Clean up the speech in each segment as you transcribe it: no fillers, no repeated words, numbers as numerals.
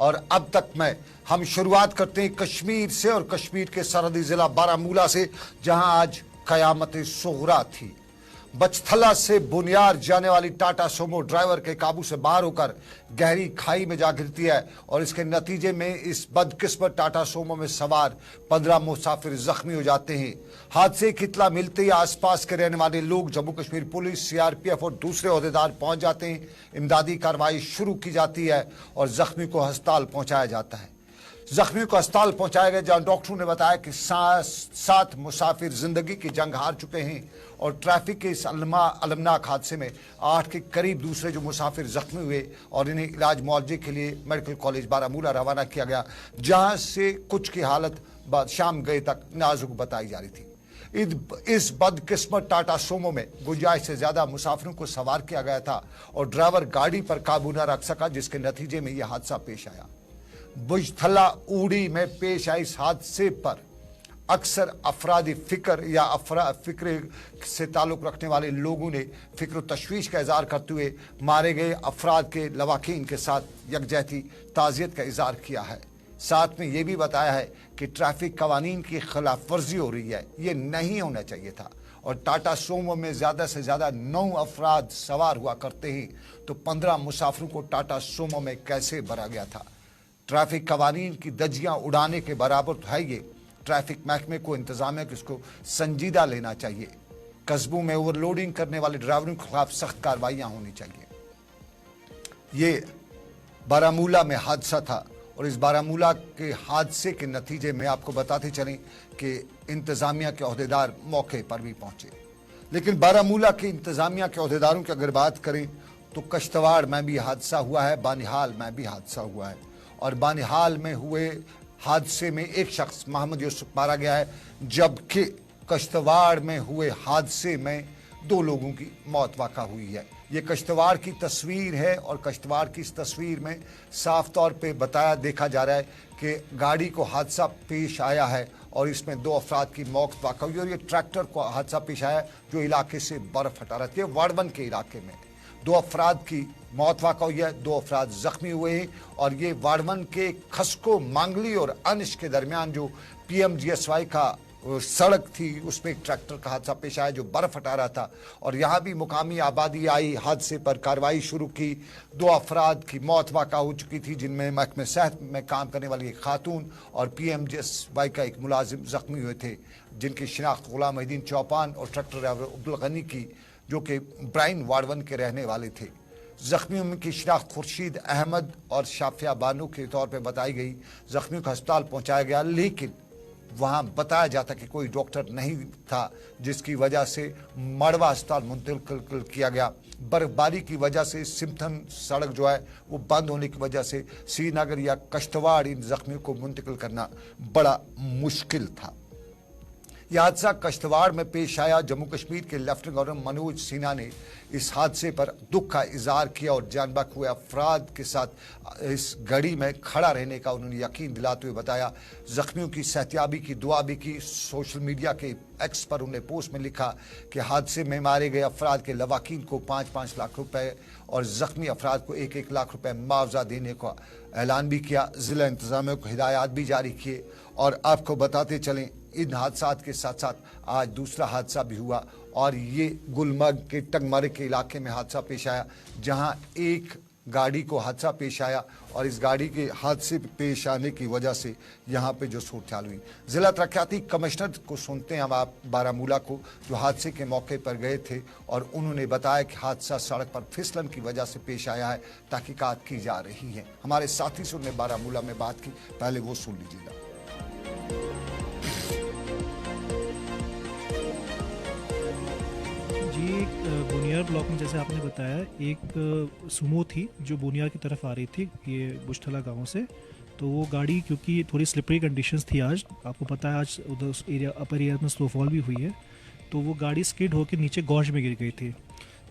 और अब तक में हम शुरुआत करते हैं कश्मीर से और कश्मीर के सरहदी जिला बारामूला से, जहां आज कयामत सुगरा थी। बचथला से बुनियार जाने वाली टाटा सोमो ड्राइवर के काबू से बाहर होकर गहरी खाई में जा गिरती है और इसके नतीजे में इस बदकिस्मत टाटा सोमो में सवार 15 मुसाफिर जख्मी हो जाते हैं। हादसे की इत्तला मिलते ही आसपास के रहने वाले लोग, जम्मू कश्मीर पुलिस, सीआरपीएफ और दूसरे ओहदेदार पहुंच जाते हैं। इमदादी कार्रवाई शुरू की जाती है और जख्मी को अस्पताल पहुंचाया जाता है। जख्मी को अस्पताल पहुंचाया गया, जहां डॉक्टरों ने बताया कि 7 मुसाफिर जिंदगी की जंग हार चुके हैं और ट्रैफिक के इस अलमनाक हादसे में 8 के करीब दूसरे जो मुसाफिर जख्मी हुए और इन्हें इलाज मुआवजे के लिए मेडिकल कॉलेज बारामूला रवाना किया गया, जहां से कुछ की हालत शाम गए तक नाजुक बताई जा रही थी। इस बदकिस्मत टाटा सोमो में गुंजाइश से ज्यादा मुसाफिरों को सवार किया गया था और ड्राइवर गाड़ी पर काबू न रख सका, जिसके नतीजे में यह हादसा पेश आया। बुजथला ऊड़ी में पेश आए इस हादसे पर अक्सर अफरादी फिक्र या फिक्र से ताल्लुक रखने वाले लोगों ने फिक्र तशवीश का इजहार करते हुए मारे गए अफराद के लवाकिन के साथ यकजहती ताज़ियत का इजहार किया है। साथ में ये भी बताया है कि ट्रैफिक कवानीन की खिलाफ वर्जी हो रही है, ये नहीं होना चाहिए था। और टाटा सोमो में ज़्यादा से ज़्यादा 9 अफराद सवार हुआ करते हैं, तो 15 मुसाफिरों को टाटा सोमो में कैसे भरा गया था। ट्रैफिक कवानीन की धज्जियां उड़ाने के बराबर तो है ये। ट्रैफिक महकमे को, इंतजामिया को इसको संजीदा लेना चाहिए। कस्बों में ओवरलोडिंग करने वाले ड्राइवरों के खिलाफ सख्त कार्रवाइयां होनी चाहिए। ये बारामूला में हादसा था और इस बारामूला के हादसे के नतीजे में आपको बताते चलें कि इंतजामिया के ओहदेदार मौके पर भी पहुंचे। लेकिन बारामूला के इंतजामिया के ओहदेदारों की अगर बात करें तो कश्तवाड़ में भी हादसा हुआ है, बानिहाल में भी हादसा हुआ है और बानिहाल में हुए हादसे में एक शख्स मोहम्मद यूसुफ मारा गया है, जबकि कश्तवाड़ में हुए हादसे में 2 लोगों की मौत वाक़ा हुई है। ये कश्तवाड़ की तस्वीर है और कश्तवाड़ की इस तस्वीर में साफ तौर पे देखा जा रहा है कि गाड़ी को हादसा पेश आया है और इसमें 2 अफराद की मौत वाक़ा हुई और ये ट्रैक्टर को हादसा पेश आया जो इलाके से बर्फ़ हटा रहा था, वाड़वन के इलाके में 2 अफराद की मौत वाक़ा हुई है, 2 अफराद जख्मी हुए हैं। और ये वाड़वन के खसको मांगली और अनिश के दरमियान जो PMGSY का सड़क थी, उसमें एक ट्रैक्टर का हादसा पेश आया जो बर्फ हटा रहा था और यहाँ भी मुकामी आबादी आई, हादसे पर कार्रवाई शुरू की। 2 अफराद की मौत वाक़ा हो चुकी थी, जिनमें महकमे सेहत में काम करने वाली एक खातून और PMGSY का एक मुलाजिम जख्मी हुए थे, जिनकी शिनाख्त गुलाम मोहिद्दीन चौपान और ट्रैक्टर ड्राइवर अब्दुल गनी की, जो कि ब्राइन वाड़वन के रहने वाले थे। जख्मियों की शिनाख्त खुर्शीद अहमद और शाफिया बानो के तौर पर बताई गई। जख्मियों को अस्पताल पहुंचाया गया, लेकिन वहां बताया जाता कि कोई डॉक्टर नहीं था, जिसकी वजह से मड़वा अस्पताल मुंतकिल किया गया। बर्फबारी की वजह से सिमथन सड़क जो है वो बंद होने की वजह से श्रीनगर या कश्तवाड़ इन जख्मियों को मुंतकिल करना बड़ा मुश्किल था। यह हादसा कश्तवाड़ में पेश आया। जम्मू कश्मीर के लेफ्टिनेंट गवर्नर मनोज सिन्हा ने इस हादसे पर दुख का इजहार किया और जानबाग हुए अफराद के साथ इस घड़ी में खड़ा रहने का उन्होंने यकीन दिलाते हुए बताया। जख्मियों की सेहतियाबी की दुआ भी की। सोशल मीडिया के एक्स पर उन्हें पोस्ट में लिखा कि हादसे में मारे गए अफराद के लवाकिन को 5-5 लाख रुपए और जख्मी अफराद को 1-1 लाख रुपए मुआवजा देने का ऐलान भी किया। ज़िला इंतजामिया को हिदायत भी जारी किए। और आपको बताते चलें, इन हादसात के साथ साथ आज दूसरा हादसा भी हुआ और ये गुलमर्ग के टंगमर्ग के इलाके में हादसा पेश आया, जहां एक गाड़ी को हादसा पेश आया और इस गाड़ी के हादसे पेश आने की वजह से यहाँ पे जो सूरत हुई। ज़िला तरक्याती कमिश्नर को सुनते हैं हम आप बारामूला को, जो हादसे के मौके पर गए थे और उन्होंने बताया कि हादसा सड़क पर फिसलन की वजह से पेश आया है, तहकीकात की जा रही है। हमारे साथी से उन्होंने बारामूला में बात की, पहले वो सुन लीजिएगा। जी, बुनियार ब्लॉक में जैसे आपने बताया, एक सुमो थी जो बुनियार की तरफ आ रही थी, ये बुजथला गांव से। तो वो गाड़ी, क्योंकि थोड़ी स्लिपरी कंडीशंस थी आज, आपको पता है आज उधर एरिया अपर एरिया में स्नोफॉल भी हुई है, तो वो गाड़ी स्किड होकर नीचे गौश में गिर गई थी,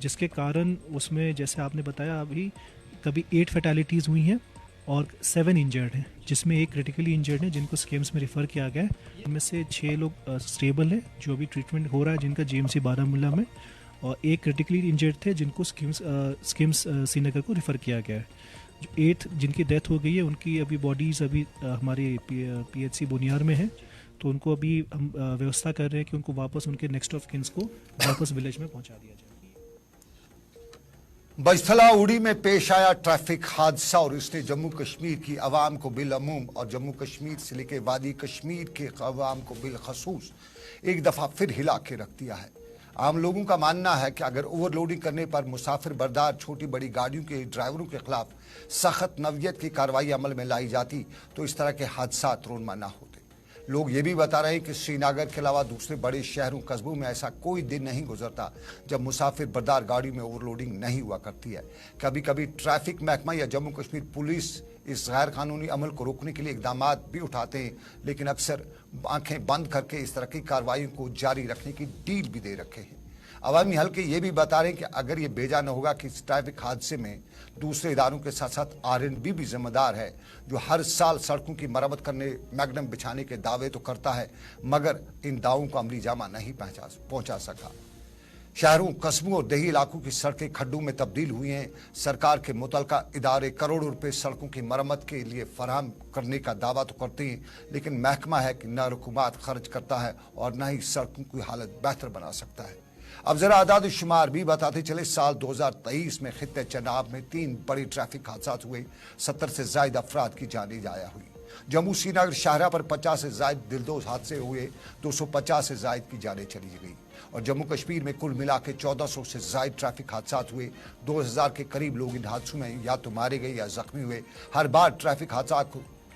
जिसके कारण उसमें जैसे आपने बताया अभी कभी 8 फैटेलिटीज़ हुई हैं और 7 इंजर्ड हैं, जिसमें एक क्रिटिकली इंजर्ड है जिनको स्किम्स में रेफ़र किया गया है। इनमें से 6 लोग स्टेबल है, जो अभी ट्रीटमेंट हो रहा है जिनका GMC बारामूला में, और एक क्रिटिकली इंजर्ड थे जिनको स्किम्स श्रीनगर को रेफ़र किया गया है। जो 8 जिनकी डेथ हो गई है उनकी अभी बॉडीज़ अभी हमारे PHC बोनियार में है, तो उनको अभी हम व्यवस्था कर रहे हैं कि उनको वापस उनके नेक्स्ट ऑफ किन्स को वापस विलेज में पहुंचा दिया जाए। बजथला उड़ी में पेश आया ट्रैफिक हादसा और इसने जम्मू कश्मीर की आवाम को बिलअमूम और जम्मू कश्मीर से लेकर वादी कश्मीर के आवाम को बिलखसूस एक दफा फिर हिला के रख दिया है। आम लोगों का मानना है कि अगर ओवरलोडिंग करने पर मुसाफिर बरदार छोटी बड़ी गाड़ियों के ड्राइवरों के खिलाफ सख्त नौयत की कार्रवाई अमल में लाई जाती तो इस तरह के हादसा रोनमा न होते। लोग ये भी बता रहे हैं कि श्रीनगर के अलावा दूसरे बड़े शहरों कस्बों में ऐसा कोई दिन नहीं गुजरता जब मुसाफिर बरदार गाड़ी में ओवरलोडिंग नहीं हुआ करती है। कभी कभी ट्रैफिक महकमा या जम्मू कश्मीर पुलिस इस गैर कानूनी अमल को रोकने के लिए इकदाम भी उठाते हैं, लेकिन अक्सर आंखें बंद करके इस तरह की कार्रवाई को जारी रखने की डील भी दे रखे हैं। अवामी हल्के ये भी बता रहे हैं कि अगर ये बेजा न होगा कि इस ट्रैफिक हादसे में दूसरे इदारों के साथ साथ RNB भी जिम्मेदार है, जो हर साल सड़कों की मरम्मत करने मैग्नम बिछाने के दावे तो करता है मगर इन दावों को अमली जामा नहीं पहुंचा सका। शहरों, कस्बों और देही इलाकों की सड़कें खड्डों में तब्दील हुई हैं। सरकार के मुतलका इदारे करोड़ों रुपए सड़कों की मरम्मत के लिए फराहम करने का दावा तो करते हैं, लेकिन महकमा है कि न हुकूमत खर्च करता है और न ही सड़कों की हालत बेहतर बना सकता है। अब जरा आदाद शुमार भी बताते चले। साल 2023 में खित्ते चनाब में 3 बड़े ट्रैफिक हादसा हुए, 70 से ज्यादा अफराद की जाने जाया हुई। जम्मू श्रीनगर शाहरा पर 50 से ज्यादा दिलदोज हादसे हुए, 250 से ज्यादा की जानें चली गई। और जम्मू कश्मीर में कुल मिला के 1400 से ज्यादा ट्रैफिक हादसा हुए, 2000 के करीब लोग इन हादसों में या तो मारे गए या जख्मी हुए। हर बार ट्रैफिक हादसा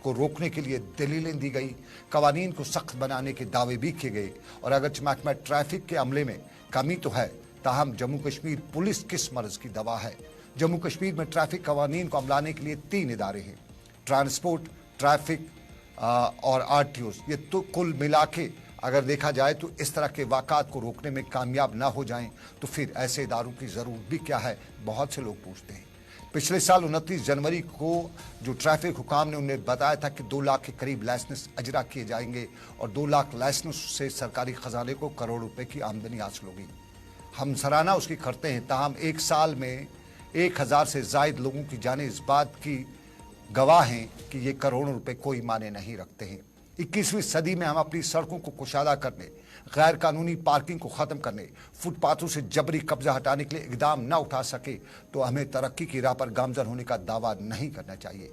को रोकने के लिए दलीलें दी गई, कवानीन को सख्त बनाने के दावे भी किए गए। और अगर महकमा ट्रैफिक के अमले में कमी तो है, ताहम जम्मू कश्मीर पुलिस किस मर्ज की दवा है। जम्मू कश्मीर में ट्रैफिक कवानीन को अमलाने के लिए 3 इदारे हैं, ट्रांसपोर्ट, ट्रैफिक और RTOs। ये तो कुल मिला के अगर देखा जाए तो इस तरह के वाक़ात को रोकने में कामयाब ना हो जाएं तो फिर ऐसे इदारों की ज़रूरत भी क्या है, बहुत से लोग पूछते हैं। पिछले साल 29 जनवरी को जो ट्रैफिक हुकाम ने उन्हें बताया था कि 2 लाख के करीब लाइसेंस अजरा किए जाएंगे और 2 लाख लाइसेंस से सरकारी खजाने को करोड़ रुपए की आमदनी हासिल होगी। हम सराहना उसकी करते हैं, ताहम एक साल में 1000 से जायद लोगों की जानें इस बात की गवाह हैं कि ये करोड़ों रुपए कोई माने नहीं रखते हैं। 21वीं सदी में हम अपनी सड़कों को कुशादा करने, गैर कानूनी पार्किंग को ख़त्म करने, फुटपाथों से जबरी कब्जा हटाने के लिए इकदाम न उठा सके तो हमें तरक्की की राह पर गामजन होने का दावा नहीं करना चाहिए।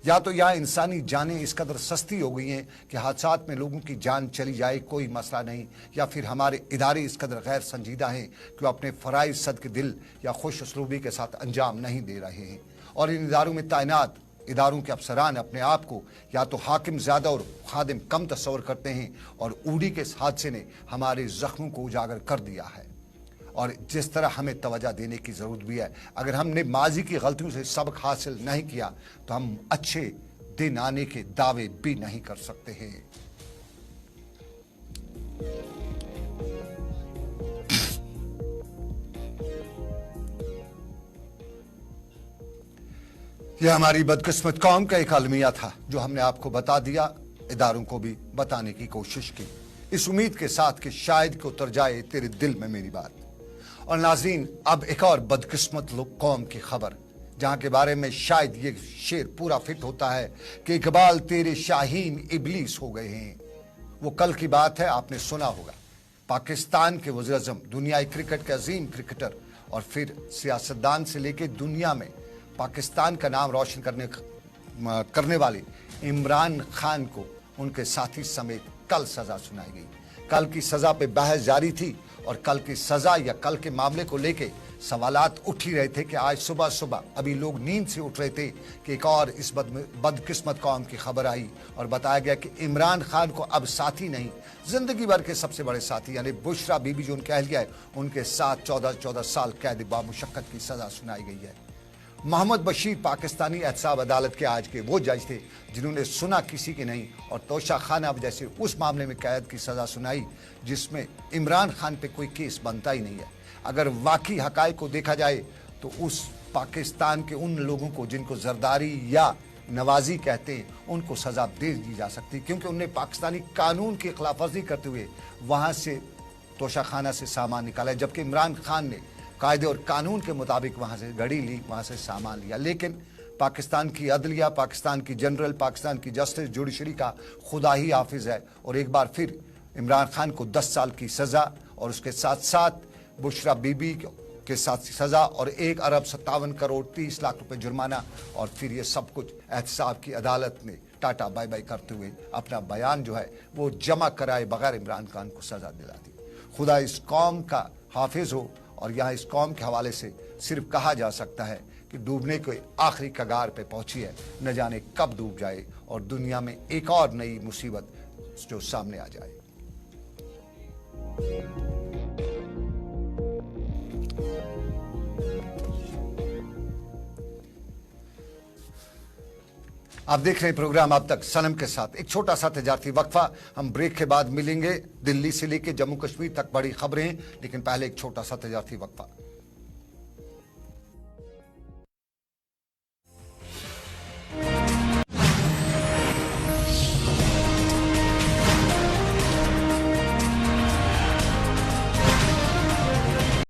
या तो यहाँ इंसानी जानें इस कदर सस्ती हो गई हैं कि हादसात में लोगों की जान चली जाए कोई मसला नहीं, या फिर हमारे इदारे इस कदर गैर संजीदा हैं कि वो अपने फ़राइज़ सदके दिल या खुश उसलूबी के साथ अंजाम नहीं दे रहे हैं। और इन इदारों में तैनात इदारों के अफसरान अपने आप को या तो हाकिम ज़्यादा और खादिम कम तस्वर करते हैं, और उड़ी के इस हादसे ने हमारे ज़ख्मों को उजागर कर दिया है और जिस तरह हमें तवज्जो देने की ज़रूरत भी है। अगर हमने माजी की गलतियों से सबक हासिल नहीं किया तो हम अच्छे दिन आने के दावे भी नहीं कर सकते हैं। यह हमारी बदकिस्मत कौम का एक अलमिया था जो हमने आपको बता दिया, इदारों को भी बताने की कोशिश की, इस उम्मीद के साथ कि शायद को उतर जाए तेरे दिल में मेरी बात। और नाज़रीन, अब एक और बदकिस्मत कौम की खबर, जहां के बारे में शायद ये शेर पूरा फिट होता है कि इकबाल तेरे शाहीन इबलीस हो गए हैं। वो कल की बात है, आपने सुना होगा। पाकिस्तान के वज़ीर-ए-आज़म, दुनियाई क्रिकेट के अजीम क्रिकेटर और फिर सियासतदान से लेकर दुनिया में पाकिस्तान का नाम रोशन करने वाले इमरान खान को उनके साथी समेत कल सजा सुनाई गई। कल की सजा पे बहस जारी थी और कल की सजा या कल के मामले को लेके सवालात उठ ही रहे थे कि आज सुबह सुबह अभी लोग नींद से उठ रहे थे कि एक और इस बदकिस्मत कौम की खबर आई और बताया गया कि इमरान खान को अब साथी नहीं, जिंदगी भर के सबसे बड़े साथी यानी बुशरा बीबी जो उनके अहलिया है, उनके साथ 14 साल कैद बामुशक्कत की सजा सुनाई गई है। मोहम्मद बशीर पाकिस्तानी एहतसाब अदालत के आज के वो जज थे जिन्होंने सुना किसी की नहीं और तोशा खाना जैसे उस मामले में कैद की सज़ा सुनाई जिसमें इमरान खान पे कोई केस बनता ही नहीं है। अगर वाकई हक़ाइक़ को देखा जाए तो उस पाकिस्तान के उन लोगों को जिनको जरदारी या नवाजी कहते हैं उनको सज़ा दे दी जा सकती, क्योंकि उनने पाकिस्तानी कानून की खिलाफ वर्जी करते हुए वहाँ से तोशा खाना से सामान निकाला, जबकि इमरान खान ने कायदे और कानून के मुताबिक वहाँ से गाड़ी ली, वहाँ से सामान लिया। लेकिन पाकिस्तान की अदलिया, पाकिस्तान की जनरल, पाकिस्तान की जस्टिस, जुडिशरी का खुदा ही हाफिज है। और एक बार फिर इमरान खान को 10 साल की सज़ा और उसके साथ साथ बुशरा बीबी के साथ सज़ा और 1,57,30,00,000 रुपए जुर्माना। और फिर ये सब कुछ एहतसाब की अदालत ने टाटा बाय बाय करते हुए अपना बयान जो है वो जमा कराए बगैर इमरान खान को सज़ा दिला दी। खुदा इस कौम का हाफिज हो। और यहाँ इस कौम के हवाले से सिर्फ कहा जा सकता है कि डूबने के आखिरी कगार पे पहुंची है, न जाने कब डूब जाए और दुनिया में एक और नई मुसीबत जो सामने आ जाए। आप देख रहे हैं प्रोग्राम अब तक सनम के साथ। एक छोटा सा तजारती वक्फा, हम ब्रेक के बाद मिलेंगे। दिल्ली से लेकर जम्मू कश्मीर तक बड़ी खबरें, लेकिन पहले एक छोटा सा तजारती वक्फा।